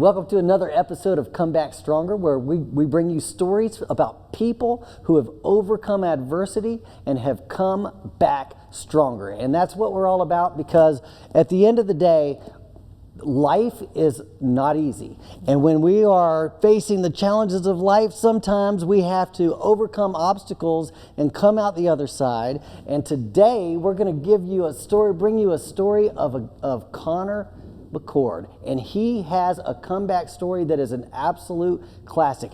Welcome to another episode of Come Back Stronger, where we bring you stories about people who have overcome adversity and have come back stronger. And that's what we're all about, because at the end of the day, life is not easy. And when we are facing the challenges of life, sometimes we have to overcome obstacles and come out the other side. And today we're going to bring you a story of Connor McCord. And he has a comeback story that is an absolute classic.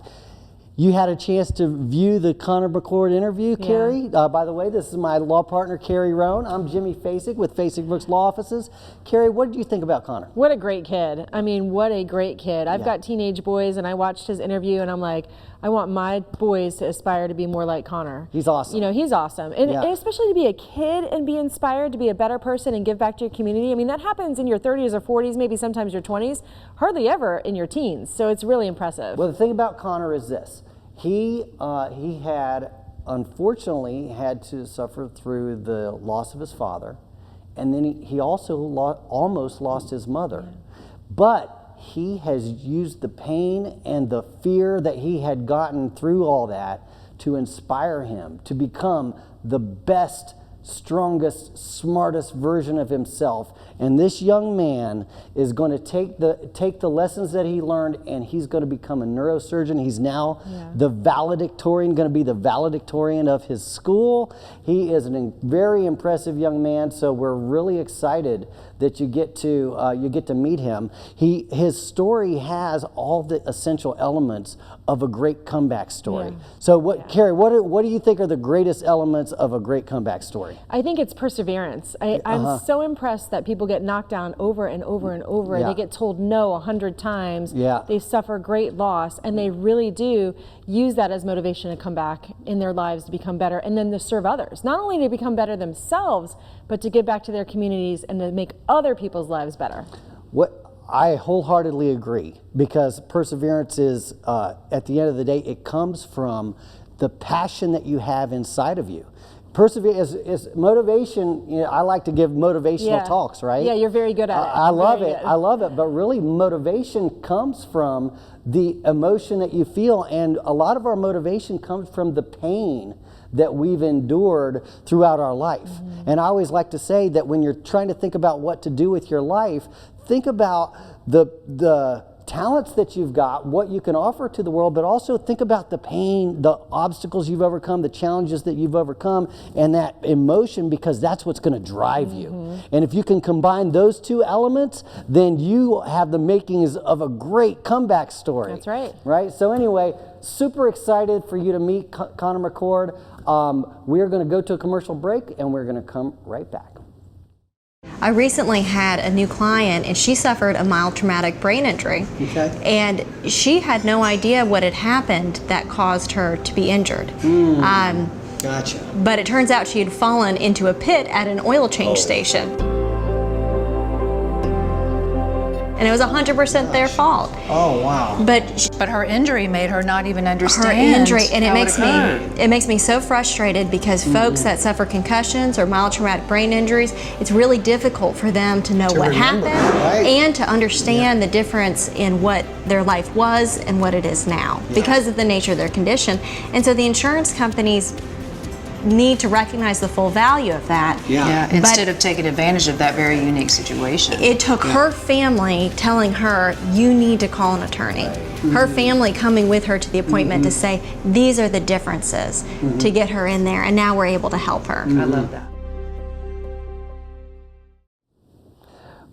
You had a chance to view the Connor McCord interview, Yeah. Carrie. By the way, this is my law partner, Carrie Roan. I'm Jimmy Fasig with Fasig Brooks Law Offices. Carrie, what did you think about Connor? What a great kid. I mean, what a great kid. I've got teenage boys, and I watched his interview, and I'm like, I want my boys to aspire to be more like Connor. He's awesome. You know, he's awesome. And especially to be a kid and be inspired to be a better person and give back to your community. I mean, that happens in your 30s or 40s, maybe sometimes your 20s, hardly ever in your teens. So it's really impressive. Well, the thing about Connor is this. He had, unfortunately, had to suffer through the loss of his father, and then he also almost lost his mother. Yeah. But he has used the pain and the fear that he had gotten through all that to inspire him to become the best, strongest, smartest version of himself. And this young man is going to take the lessons that he learned, and he's going to become a neurosurgeon. He's now the valedictorian, going to be the valedictorian of his school. He is a very impressive young man, so we're really excited that you get to meet him. His story has all the essential elements of a great comeback story. Yeah. So Carrie, what do you think are the greatest elements of a great comeback story? I think it's perseverance. I'm so impressed that people get knocked down over and over and over. They get told no 100 times. They suffer great loss, and they really do use that as motivation to come back in their lives to become better, and then to serve others. Not only to become better themselves, but to give back to their communities and to make other people's lives better. I wholeheartedly agree, because perseverance is, at the end of the day, it comes from the passion that you have inside of you. Perseverance is motivation. You know, I like to give motivational talks, right? Yeah, you're very good at it. I love it. I love it. But really, motivation comes from the emotion that you feel, and a lot of our motivation comes from the pain that we've endured throughout our life. Mm-hmm. And I always like to say that when you're trying to think about what to do with your life, think about the talents that you've got, what you can offer to the world, but also think about the pain, the obstacles you've overcome, the challenges that you've overcome, and that emotion, because that's what's going to drive you. And if you can combine those two elements, then you have the makings of a great comeback story. That's right. Right? So anyway, super excited for you to meet Connor McCord. We're going to go to a commercial break, and we're going to come right back. I recently had a new client, and she suffered a mild traumatic brain injury. Okay. And she had no idea what had happened that caused her to be injured. Gotcha. But it turns out she had fallen into a pit at an oil change station. And it was 100% their fault. Oh, wow. But her injury made her not even understand her injury, and it makes me so frustrated, because folks that suffer concussions or mild traumatic brain injuries, it's really difficult for them to know what happened and to understand the difference in what their life was and what it is now because of the nature of their condition. And so the insurance companies need to recognize the full value of that. Instead of taking advantage of that very unique situation. It took her family telling her, you need to call an attorney. Her family coming with her to the appointment to say, these are the differences, to get her in there, and now we're able to help her. I love that.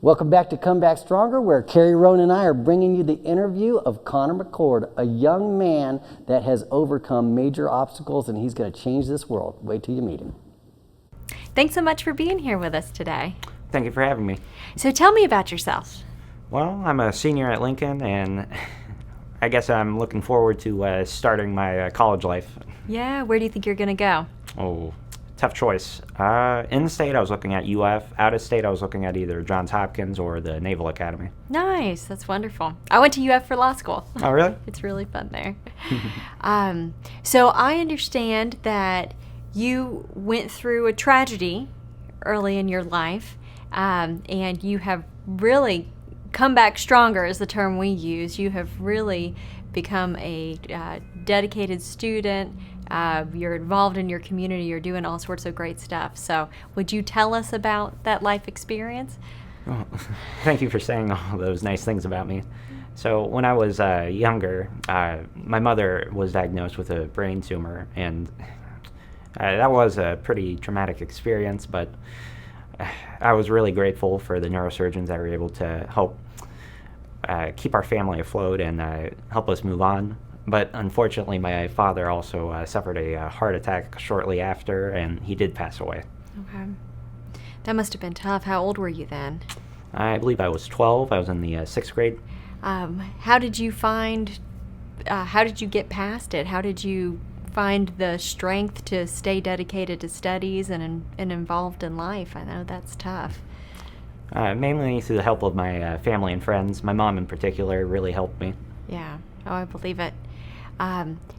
Welcome back to Come Back Stronger, where Carrie Roan and I are bringing you the interview of Connor McCord, a young man that has overcome major obstacles, and he's going to change this world. Wait till you meet him. Thanks so much for being here with us today. Thank you for having me. So tell me about yourself. Well, I'm a senior at Lincoln, and I guess I'm looking forward to starting my college life. Yeah, where do you think you're going to go? Oh, tough choice. In state, I was looking at UF. Out of state, I was looking at either Johns Hopkins or the Naval Academy. Nice, that's wonderful. I went to UF for law school. Oh, really? It's really fun there. So I understand that you went through a tragedy early in your life, and you have really come back stronger is the term we use. You have really become a dedicated student. You're involved in your community. You're doing all sorts of great stuff. So would you tell us about that life experience? Well, thank you for saying all those nice things about me. So when I was younger, my mother was diagnosed with a brain tumor, and that was a pretty traumatic experience, but I was really grateful for the neurosurgeons that were able to help keep our family afloat and help us move on. But unfortunately, my father also suffered a heart attack shortly after, and he did pass away. Okay. That must have been tough. How old were you then? I believe I was 12. I was in the 6th grade. How did you get past it? How did you find the strength to stay dedicated to studies and involved in life? I know that's tough. Mainly through the help of my family and friends. My mom in particular really helped me. Yeah. Oh, I believe it.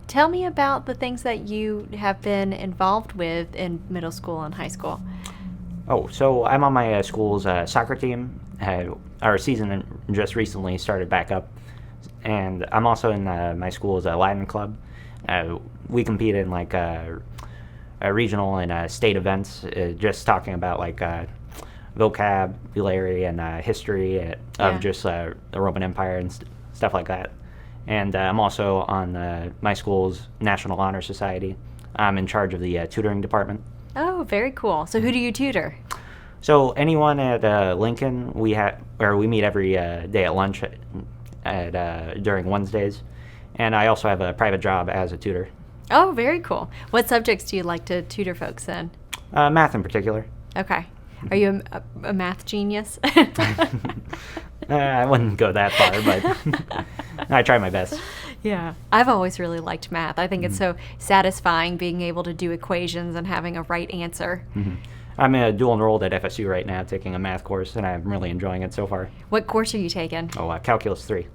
Tell me about the things that you have been involved with in middle school and high school. Oh, so I'm on my school's soccer team. Our season just recently started back up. And I'm also in my school's Latin club. We compete in like regional and state events, just talking about like vocabulary and history of just the Roman Empire and stuff like that. And I'm also on my school's National Honor Society. I'm in charge of the tutoring department. Oh, very cool. So who do you tutor? So anyone at Lincoln, we meet every day at lunch during Wednesdays. And I also have a private job as a tutor. Oh, very cool. What subjects do you like to tutor folks in? Math in particular. Okay. Are you a math genius? I wouldn't go that far, but I try my best. Yeah. I've always really liked math. I think it's so satisfying being able to do equations and having a right answer. Mm-hmm. I'm dual enrolled at FSU right now, taking a math course, and I'm really enjoying it so far. What course are you taking? Oh, Calculus 3.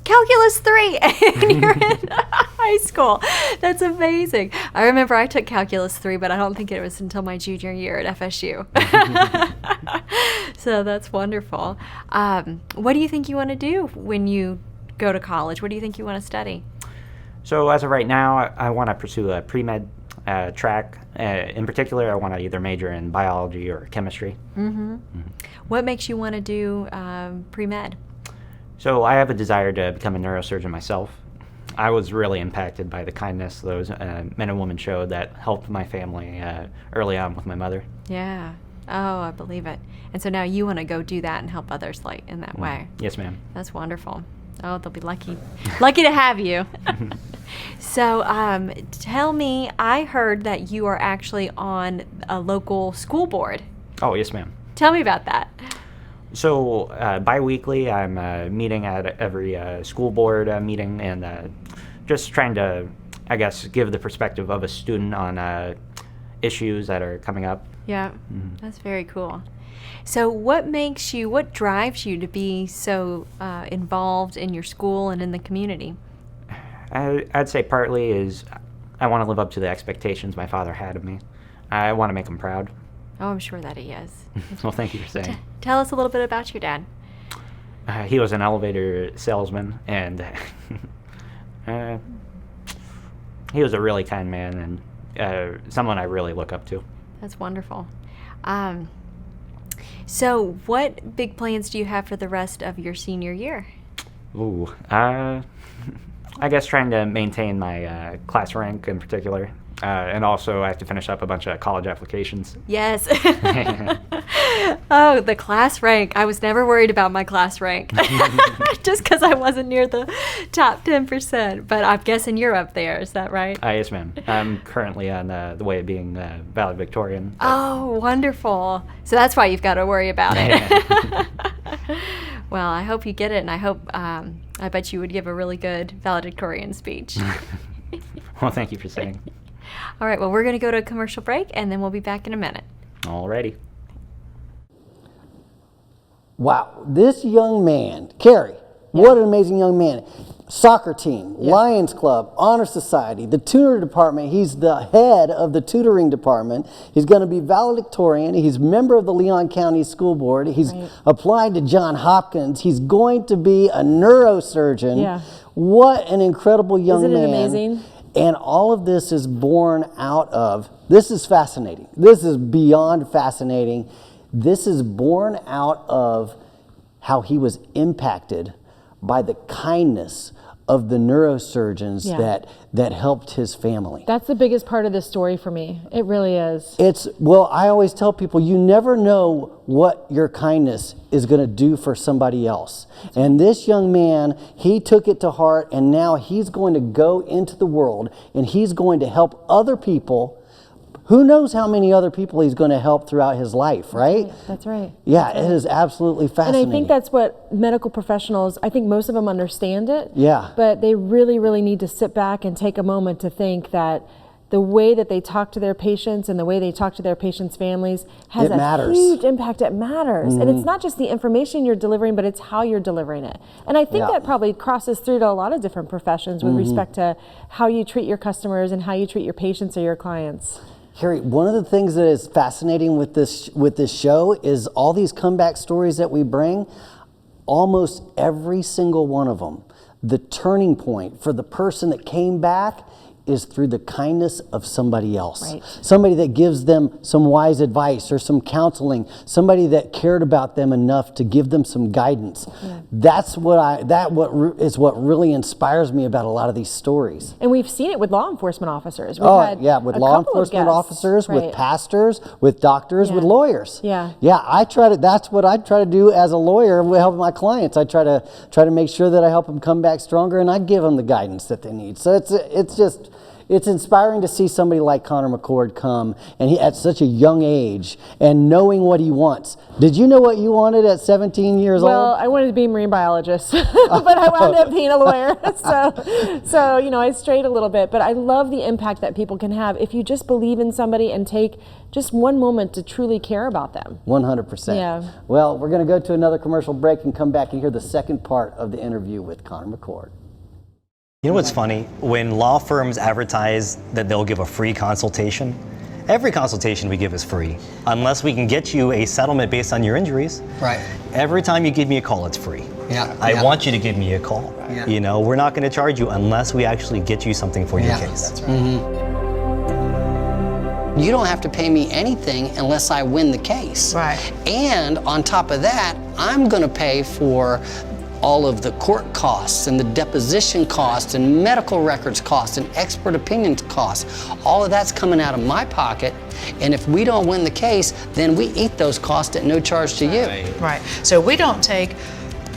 Calculus 3, and you're in high school. That's amazing. I remember I took Calculus 3, but I don't think it was until my junior year at FSU. So that's wonderful. What do you think you want to do when you go to college? What do you think you want to study? So as of right now, I want to pursue a pre-med track. In particular, I want to either major in biology or chemistry. Mm-hmm. What makes you want to do pre-med? So I have a desire to become a neurosurgeon myself. I was really impacted by the kindness those men and women showed that helped my family early on with my mother. Yeah. Oh, I believe it. And so now you want to go do that and help others like in that way. Yes, ma'am. That's wonderful. Oh, they'll be lucky to have you. So tell me, I heard that you are actually on a local school board. Oh, yes, ma'am. Tell me about that. So bi-weekly, I'm meeting at every school board meeting and just trying to, I guess, give the perspective of a student on issues that are coming up. Yeah, that's very cool. So what drives you to be so involved in your school and in the community? I'd say partly is I want to live up to the expectations my father had of me. I want to make him proud. Oh, I'm sure that he is. Well, thank you for saying. Tell us a little bit about your dad. He was an elevator salesman, and he was a really kind man and someone I really look up to. That's wonderful. So what big plans do you have for the rest of your senior year? Ooh, I guess trying to maintain my class rank in particular. And also I have to finish up a bunch of college applications. Yes. Oh, the class rank. I was never worried about my class rank. Just because I wasn't near the top 10%. But I'm guessing you're up there. Is that right? Yes, ma'am. I'm currently on the way of being valedictorian. Oh, wonderful. So that's why you've got to worry about it. Well, I hope you get it. And I hope, I bet you would give a really good valedictorian speech. Well, thank you for saying. All right, well, we're going to go to a commercial break, and then we'll be back in a minute. Alrighty. Wow, this young man, Kerry, what an amazing young man. soccer team, Lions Club, Honor Society, the tutor department. He's the head of the tutoring department. He's going to be valedictorian. He's a member of the Leon County School Board. He's applied to Johns Hopkins. He's going to be a neurosurgeon. Yeah. What an incredible young man. Isn't it amazing? And all of this is born out of, this is fascinating. This is beyond fascinating. This is born out of how he was impacted by the kindness of the neurosurgeons that helped his family. That's the biggest part of this story for me. It really is. Well, I always tell people, you never know what your kindness is going to do for somebody else. And this young man, he took it to heart, and now he's going to go into the world and he's going to help other people. Who knows how many other people he's going to help throughout his life, right? That's right. Yeah, it is absolutely fascinating. And I think that's what medical professionals, I think most of them understand it. Yeah. But they really, really need to sit back and take a moment to think that the way that they talk to their patients and the way they talk to their patients' families has a huge impact. It matters. And it's not just the information you're delivering, but it's how you're delivering it. And I think that probably crosses through to a lot of different professions with respect to how you treat your customers and how you treat your patients or your clients. Harry, one of the things that is fascinating with this show is all these comeback stories that we bring. Almost every single one of them, the turning point for the person that came back is through the kindness of somebody else. Right. Somebody that gives them some wise advice or some counseling, somebody that cared about them enough to give them some guidance. Yeah. That's what really inspires me about a lot of these stories. And we've seen it with law enforcement officers. With law enforcement officers, with pastors, with doctors, with lawyers. Yeah. Yeah, that's what I try to do as a lawyer with helping my clients. I try to make sure that I help them come back stronger, and I give them the guidance that they need. So it's inspiring to see somebody like Connor McCord come, and he at such a young age, and knowing what he wants. Did you know what you wanted at 17 years old? Well, I wanted to be a marine biologist, but I wound up being a lawyer. So I strayed a little bit, but I love the impact that people can have if you just believe in somebody and take just one moment to truly care about them. 100%. Yeah. Well, we're going to go to another commercial break and come back and hear the second part of the interview with Connor McCord. You know what's funny? When law firms advertise that they'll give a free consultation, every consultation we give is free, unless we can get you a settlement based on your injuries. Right. Every time you give me a call, it's free. Yeah. I want you to give me a call. Yeah. You know, we're not going to charge you unless we actually get you something for your case. That's right. You don't have to pay me anything unless I win the case. Right. And on top of that, I'm going to pay for all of the court costs and the deposition costs and medical records costs and expert opinions costs. All of that's coming out of my pocket, and if we don't win the case, then we eat those costs at no charge to you. Right. So we don't take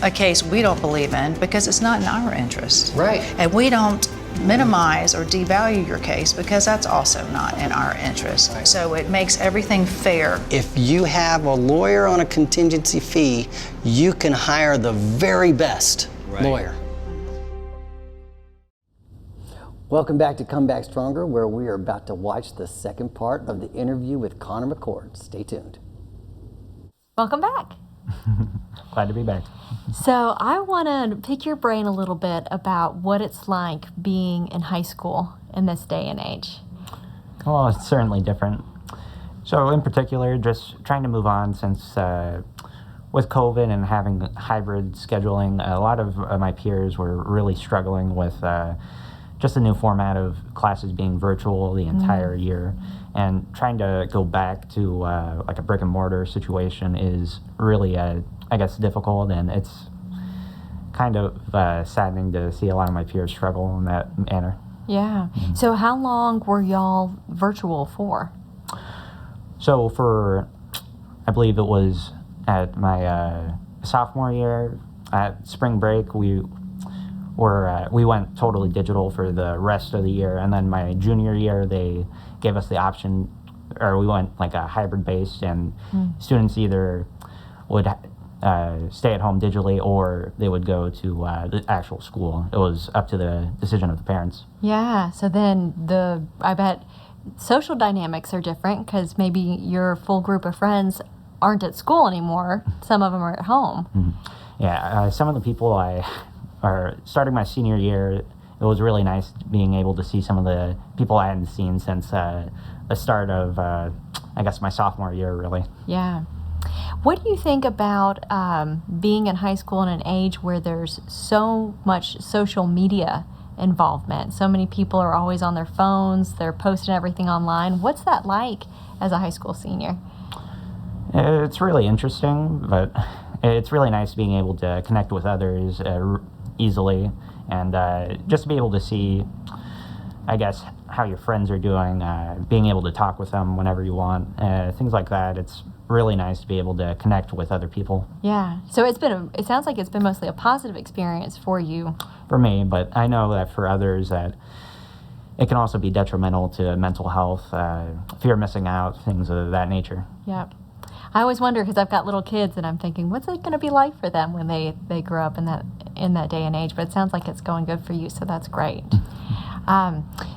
a case we don't believe in because it's not in our interest. Right. And we don't minimize or devalue your case because that's also not in our interest. Right. So it makes everything fair. If you have a lawyer on a contingency fee, you can hire the very best lawyer. Welcome back to Come Back Stronger, where we are about to watch the second part of the interview with Connor McCord. Stay tuned. Welcome back. Glad to be back. So I want to pick your brain a little bit about what it's like being in high school in this day and age. Well, it's certainly different. So in particular, just trying to move on since with COVID and having hybrid scheduling, a lot of my peers were really struggling with just the new format of classes being virtual the entire year. And trying to go back to like a brick and mortar situation is really, I guess, difficult, and it's kind of saddening to see a lot of my peers struggle in that manner. Yeah. Mm-hmm. So how long were y'all virtual for? So for, I believe it was at my sophomore year, at spring break, we went totally digital for the rest of the year, and then my junior year, they gave us the option, or we went like a hybrid based, and students either would stay at home digitally or they would go to the actual school. It was up to the decision of the parents. Yeah, so then I bet social dynamics are different because maybe your full group of friends aren't at school anymore. Some of them are at home. Mm-hmm. Yeah, some of the people I starting my senior year, it was really nice being able to see some of the people I hadn't seen since the start of, I guess, my sophomore year, really. Yeah. What do you think about being in high school in an age where there's so much social media involvement? So many people are always on their phones, they're posting everything online. What's that like as a high school senior? It's really interesting, but it's really nice being able to connect with others easily, and just to be able to see, I guess, how your friends are doing, being able to talk with them whenever you want, things like that. It's really nice to be able to connect with other people. Yeah. So it sounds like it's been mostly a positive experience for you. For me, but I know that for others that it can also be detrimental to mental health, fear of missing out, things of that nature. Yep. I always wonder, because I've got little kids, and I'm thinking, what's it going to be like for them when they grow up in that day and age? But it sounds like it's going good for you, so that's great.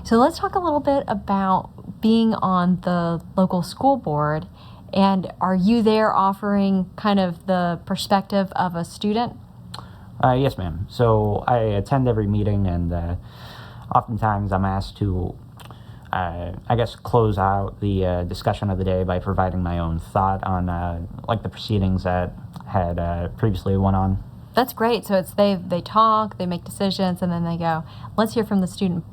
So let's talk a little bit about being on the local school board. And are you there offering kind of the perspective of a student? Yes, ma'am. So I attend every meeting, and oftentimes I'm asked to, I guess, close out the discussion of the day by providing my own thought on like the proceedings that had previously went on. That's great. So it's they talk, they make decisions, and then they go, let's hear from the student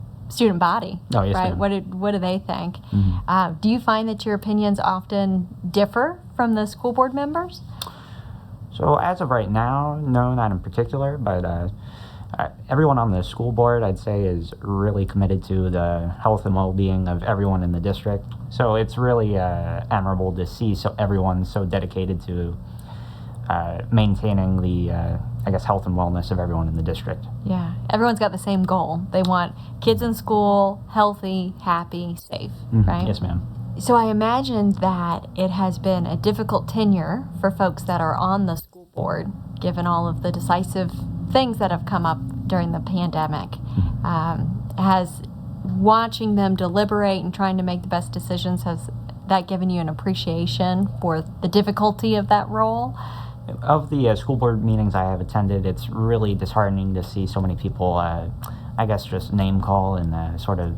body. Oh, yes, right? ma'am. What do they think? Mm-hmm. Do you find that your opinions often differ from the school board members? So as of right now, no, not in particular, but everyone on the school board, I'd say, is really committed to the health and well-being of everyone in the district. So it's really admirable to see everyone so dedicated to maintaining the, I guess, health and wellness of everyone in the district. Yeah, everyone's got the same goal. They want kids in school healthy, happy, safe, right? Yes, ma'am. So I imagine that it has been a difficult tenure for folks that are on the school board, given all of the decisive things that have come up during the pandemic. Has watching them deliberate and trying to make the best decisions, has that given you an appreciation for the difficulty of that role? Of the school board meetings I have attended, it's really disheartening to see so many people, I guess, just name call and sort of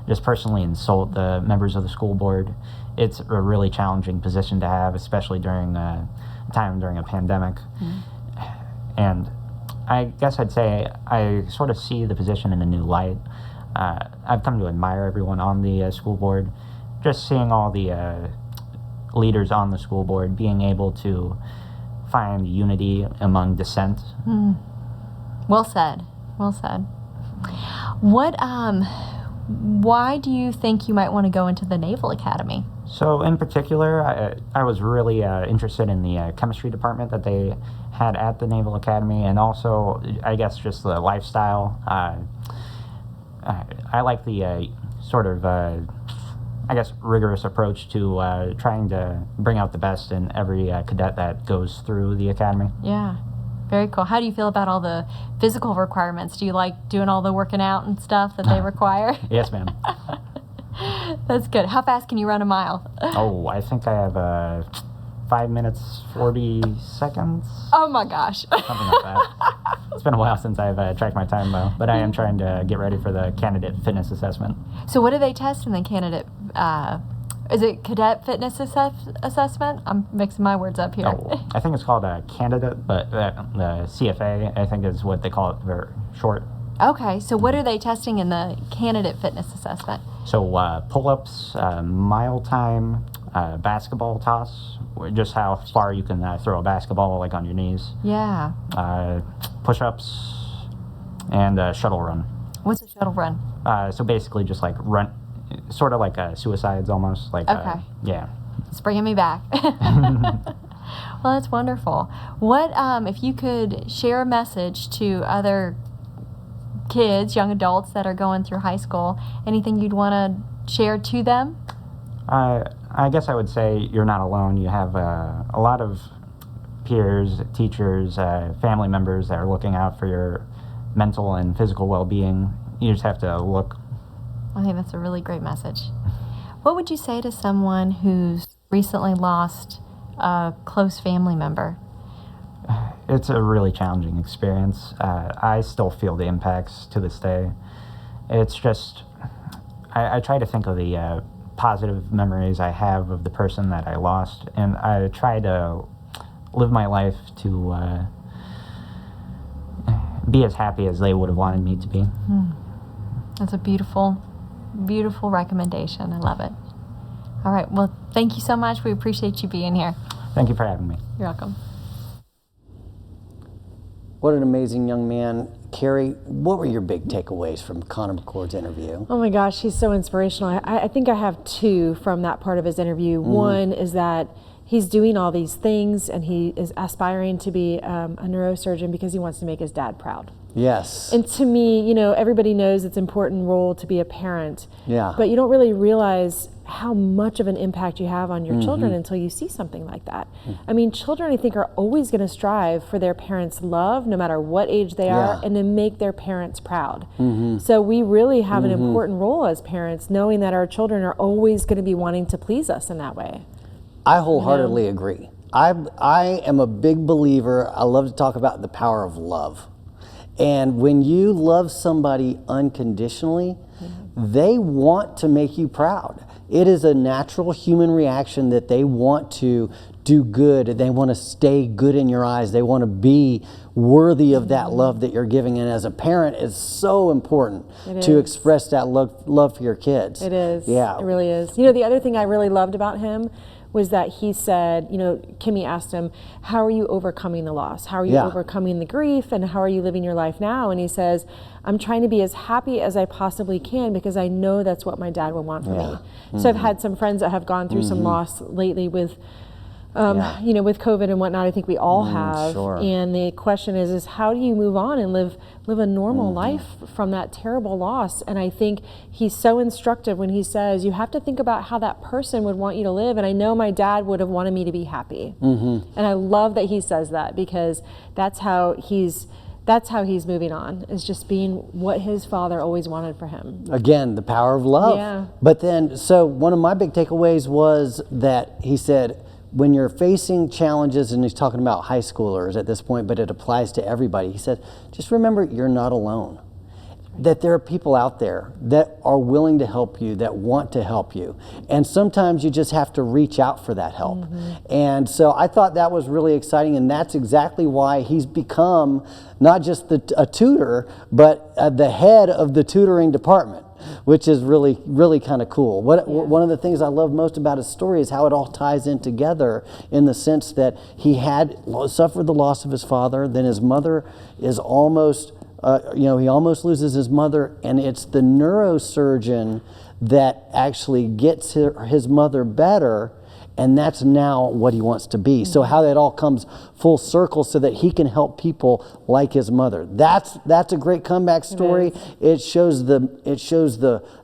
just personally insult the members of the school board. It's a really challenging position to have, especially during a time during a pandemic. And I guess I'd say I sort of see the position in a new light. I've come to admire everyone on the school board. Just seeing all the leaders on the school board being able to find unity among dissent. Well said. Well said. Why do you think you might want to go into the Naval Academy? So in particular, I was really interested in the chemistry department that they had at the Naval Academy, and also, I guess, just the lifestyle. I like the sort of, I guess, rigorous approach to trying to bring out the best in every cadet that goes through the academy. Yeah, very cool. How do you feel about all the physical requirements? Do you like doing all the working out and stuff that they require? Yes, ma'am. That's good. How fast can you run a mile? Oh, I think I have 5 minutes, 40 seconds. Oh my gosh. Something like that. It's been a while since I've tracked my time, though, but I am trying to get ready for the candidate fitness assessment. So what do they test in the candidate? Is it cadet fitness assessment? I'm mixing my words up here. Oh, I think it's called a candidate, but the CFA, I think, is what they call it for short. Okay, so what are they testing in the candidate fitness assessment? So pull-ups, mile time, basketball toss, just how far you can throw a basketball, like on your knees. Yeah. Push-ups, and shuttle run. What's a shuttle run? So basically just like run, sort of like suicides almost. Like, okay. Yeah. It's bringing me back. Well, that's wonderful. What, if you could share a message to other kids, young adults that are going through high school, anything you'd want to share to them? I guess I would say you're not alone. You have a lot of peers, teachers, family members that are looking out for your mental and physical well-being. You just have to look. I think that's a really great message. What would you say to someone who's recently lost a close family member? it's a really challenging experience. I still feel the impacts to this day. It's just, I try to think of the positive memories I have of the person that I lost, and I try to live my life to be as happy as they would have wanted me to be. That's a beautiful, beautiful recommendation. I love it. All right. Well, thank you so much. We appreciate you being here. Thank you for having me. You're welcome. What an amazing young man. Carrie, what were your big takeaways from Connor McCord's interview? Oh my gosh, he's so inspirational. I think I have two from that part of his interview. One is that he's doing all these things and he is aspiring to be a neurosurgeon because he wants to make his dad proud. Yes. And to me, you know, everybody knows it's an important role to be a parent. Yeah. But you don't really realize how much of an impact you have on your children until you see something like that. I mean, children, I think, are always going to strive for their parents' love, no matter what age they are, and to make their parents proud. So we really have an important role as parents, knowing that our children are always going to be wanting to please us in that way. I wholeheartedly agree. I am a big believer. I love to talk about the power of love. And when you love somebody unconditionally, they want to make you proud. It is a natural human reaction that they want to do good. They want to stay good in your eyes. They want to be worthy of that love that you're giving. And as a parent, it's so important to express that love for your kids. It is. Yeah. It really is. You know, the other thing I really loved about him was that he said, you know, Kimmy asked him, how are you overcoming the loss? How are you overcoming the grief? And how are you living your life now? And he says, I'm trying to be as happy as I possibly can because I know that's what my dad would want for me. So I've had some friends that have gone through some loss lately with you know, with COVID and whatnot. I think we all have. And the question is how do you move on and live a normal life from that terrible loss? And I think he's so instructive when he says, you have to think about how that person would want you to live. And I know my dad would have wanted me to be happy. And I love that he says that because that's how he's moving on, is just being what his father always wanted for him. Again, the power of love. Yeah. But then, so one of my big takeaways was that he said, when you're facing challenges, and he's talking about high schoolers at this point, but it applies to everybody. He said, just remember you're not alone. That there are people out there that are willing to help you, that want to help you. And sometimes you just have to reach out for that help. And so I thought that was really exciting, and that's exactly why he's become not just a tutor, but the head of the tutoring department, which is really, really kind of cool. One of the things I love most about his story is how it all ties in together, in the sense that he had suffered the loss of his father, then his mother is almost, you know, he almost loses his mother, and it's the neurosurgeon that actually gets his mother better, and that's now what he wants to be. So how that all comes full circle so that he can help people like his mother. That's a great comeback story. It shows the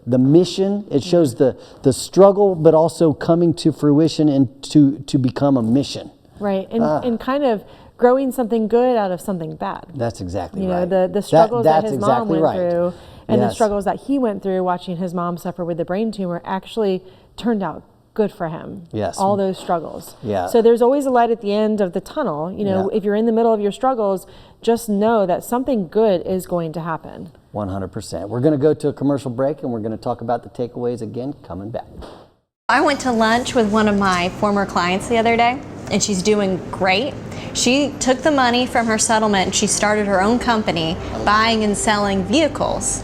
mission. It shows the struggle, but also coming to fruition and to become a mission. Right, and kind of growing something good out of something bad. That's exactly right. You know, the struggles that his mom went right. through, and the struggles that he went through watching his mom suffer with the brain tumor actually turned out good for him. Yes. All those struggles. Yeah. So there's always a light at the end of the tunnel. You know, if you're in the middle of your struggles, just know that something good is going to happen. 100%. We're going to go to a commercial break, and we're going to talk about the takeaways again coming back. I went to lunch with one of my former clients the other day, and she's doing great. She took the money from her settlement and she started her own company buying and selling vehicles,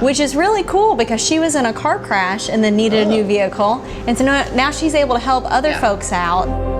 which is really cool because she was in a car crash and then needed a new vehicle. And so now she's able to help other folks out.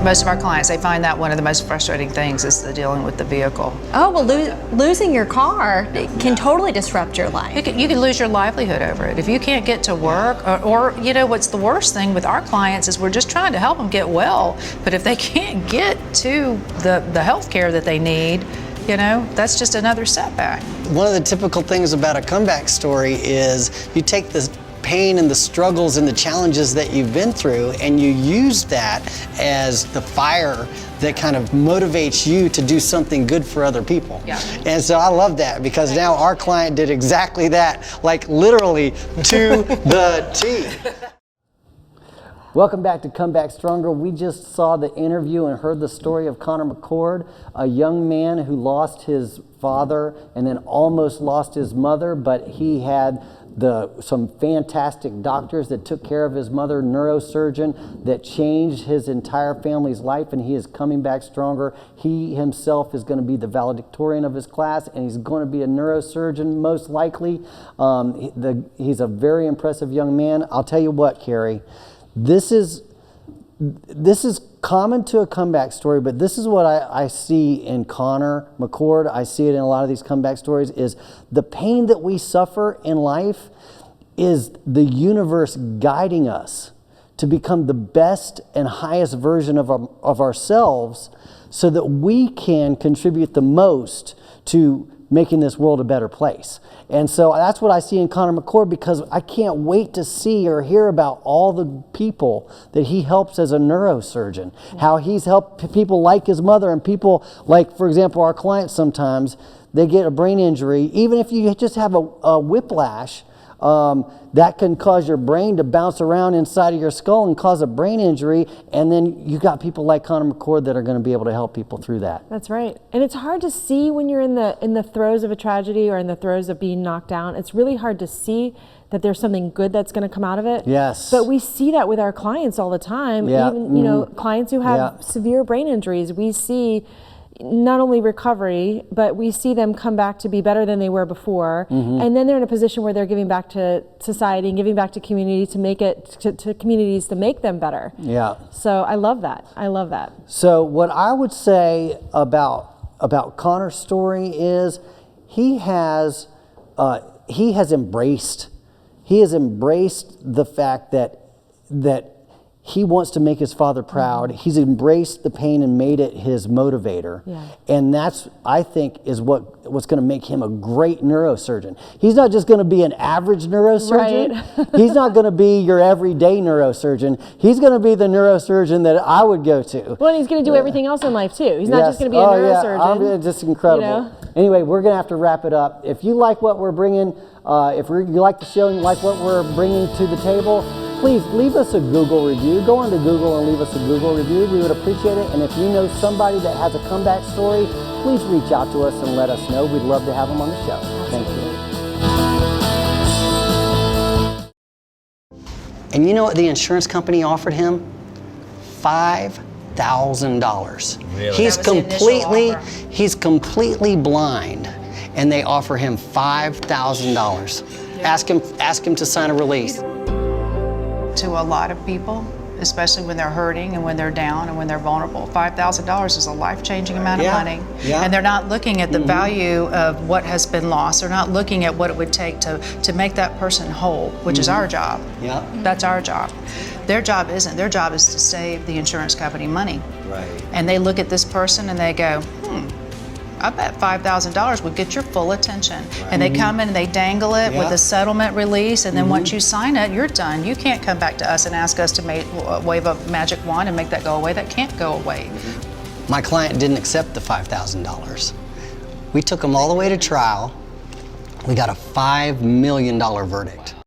Most of our clients, they find that one of the most frustrating things is the dealing with the vehicle. Oh, well, losing your car can totally disrupt your life. You can lose your livelihood over it. If you can't get to work, or you know, what's the worst thing with our clients is we're just trying to help them get well. But if they can't get to the health care that they need, you know, that's just another setback. One of the typical things about a comeback story is you take the pain and the struggles and the challenges that you've been through, and you use that as the fire that kind of motivates you to do something good for other people. Yeah. And so I love that, because now our client did exactly that, like literally to the T. Welcome back to Come Back Stronger. We just saw the interview and heard the story of Connor McCord, a young man who lost his father and then almost lost his mother, but he had some fantastic doctors that took care of his mother, neurosurgeon, that changed his entire family's life, and he is coming back stronger. He himself is going to be the valedictorian of his class, and he's going to be a neurosurgeon most likely. He's a very impressive young man. I'll tell you what, Carrie, this is common to a comeback story, but this is what I see in Connor McCord. I see it in a lot of these comeback stories, is the pain that we suffer in life is the universe guiding us to become the best and highest version of ourselves so that we can contribute the most to making this world a better place. And so that's what I see in Connor McCord, because I can't wait to see or hear about all the people that he helps as a neurosurgeon, how he's helped people like his mother and people like, for example, our clients sometimes, they get a brain injury. Even if you just have a whiplash, that can cause your brain to bounce around inside of your skull and cause a brain injury, and then you got people like Connor McCord that are going to be able to help people through that. That's right. And it's hard to see when you're in the throes of a tragedy or in the throes of being knocked down. It's really hard to see that there's something good that's going to come out of it. Yes. But we see that with our clients all the time. Yeah. Even, you know, clients who have severe brain injuries, we see not only recovery, but we see them come back to be better than they were before. And then they're in a position where they're giving back to society and giving back to community to make it to communities to make them better. Yeah. So I love that. I love that. So what I would say about Connor's story is he has embraced the fact that he wants to make his father proud. He's embraced the pain and made it his motivator. Yeah. And that's, I think, is what's going to make him a great neurosurgeon. He's not just going to be an average neurosurgeon. Right. He's not going to be your everyday neurosurgeon. He's going to be the neurosurgeon that I would go to. Well, and he's going to do everything else in life too. He's not just going to be a neurosurgeon. Yeah. Just incredible. You know? Anyway, we're going to have to wrap it up. If you like what we're bringing, if you like the show and you like what we're bringing to the table, please leave us a Google review. Go on to Google and leave us a Google review. We would appreciate it. And if you know somebody that has a comeback story, please reach out to us and let us know. We'd love to have them on the show. Thank you. And you know what the insurance company offered him? $5,000. Really? He's completely blind, and they offer him $5,000. Yeah. Ask him to sign a release. To a lot of people, especially when they're hurting and when they're down and when they're vulnerable, $5,000 is a life-changing amount of money. Yeah. And they're not looking at the value of what has been lost. They're not looking at what it would take to make that person whole, which is our job. Yeah. That's our job. Their job isn't. Their job is to save the insurance company money. Right. And they look at this person and they go, I bet $5,000 would get your full attention. Right. And they come in and they dangle it with a settlement release, and then once you sign it, you're done. You can't come back to us and ask us to wave a magic wand and make that go away. That can't go away. My client didn't accept the $5,000. We took him all the way to trial. We got a $5 million verdict.